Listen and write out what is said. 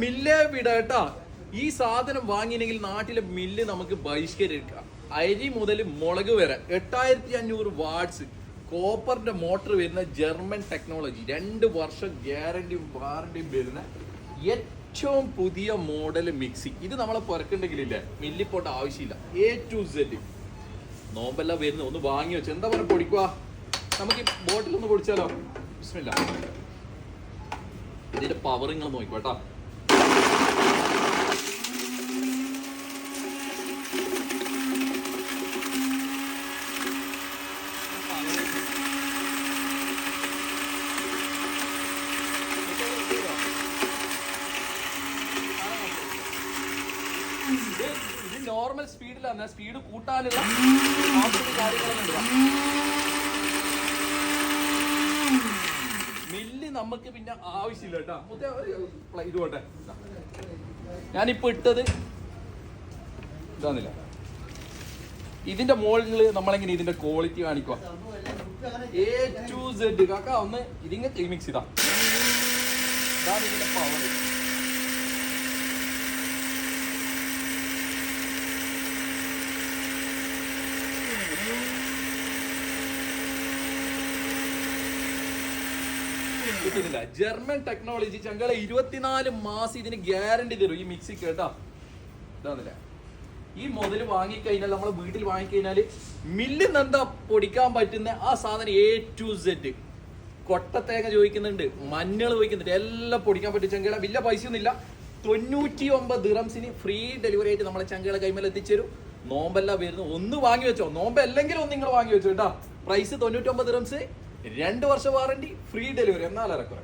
മില്ലേ വിട കേട്ടാ. ഈ സാധനം വാങ്ങിയില്ലെങ്കിൽ നാട്ടിലെ മില്ല് നമുക്ക് ബഹിഷ്കരിക്കാം. അരി മുതൽ മുളക് വരെ 8500 വാട്ട്സ് കോപ്പറിന്റെ മോട്ടർ വരുന്ന ജർമ്മൻ ടെക്നോളജി, 2 വർഷം ഗ്യാരണ്ടിയും വാറണ്ടിയും വരുന്ന ഏറ്റവും പുതിയ മോഡൽ മിക്സി. ഇത് നമ്മളെ പുറക്കുണ്ടെങ്കിലില്ലേ മില്ലിൽ പോട്ട് ആവശ്യമില്ല. A to Z നോമ്പെല്ലാം വരുന്നത്. ഒന്ന് വാങ്ങി വെച്ചു. എന്താ പറയുക, പൊടിക്കുക. നമുക്ക് ഈ ബോട്ടിൽ ഒന്ന് പൊടിച്ചാലോ? ബിസ്മില്ലാ. ഇതിന്റെ പവർ നിങ്ങൾ നോക്കിക്കോട്ടാ. ഇത് നോർമൽ സ്പീഡിലാണ്. സ്പീഡ് കൂട്ടാനുള്ള കാര്യങ്ങളുണ്ട്. മില്ല് നമുക്ക് പിന്നെ ആവശ്യമില്ല കേട്ടോ. ഇത് പോട്ടെ. ഞാനിപ്പോ ഇട്ടത് ഇതാന്നില്ല. ഇതിന്റെ മുകളിൽ നമ്മളെങ്ങനെ ഇതിന്റെ ക്വാളിറ്റി കാണിക്കുക. A to Z കാക്ക ഒന്ന് ഇതിങ്ങനെ മിക്സ് ചെയ്താ. ഇതാണ് ഇതിന്റെ പവർ. ജർമ്മൻ ടെക്നോളജി ചങ്കളെ 24 മാസം ഇതിന് ഗ്യാരണ്ടി തരും ഈ മിക്സി കേട്ടാ. ഇതാന്നില്ല. ഈ മുതൽ വാങ്ങിക്കഴിഞ്ഞാൽ നമ്മളെ വീട്ടിൽ വാങ്ങിക്കഴിഞ്ഞാൽ മില്ലിൽ നിന്ന് എന്താ പൊടിക്കാൻ പറ്റുന്ന ആ സാധനം A to Z. കൊട്ടത്തേങ്ങ ചോദിക്കുന്നുണ്ട്, മഞ്ഞൾ ചോദിക്കുന്നുണ്ട്, എല്ലാം പൊടിക്കാൻ പറ്റും ചങ്കള. വലിയ പൈസ ഒന്നുമില്ല. 99 ദിറംസിന് ഫ്രീ ഡെലിവറി ആയിട്ട് നമ്മളെ ചങ്കള കൈമേൽ എത്തിച്ചേരും. നോമ്പെല്ലാം വരുന്നു. ഒന്ന് വാങ്ങി വെച്ചോ. നോമ്പ് അല്ലെങ്കിൽ ഒന്ന് നിങ്ങൾ വാങ്ങി വെച്ചോ കേട്ടാ. പ്രൈസ് 99 ദിറംസ്, 2 വർഷം വാറണ്ടി, ഫ്രീ ഡെലിവറി. എന്നാലും ഇറക്കുറ.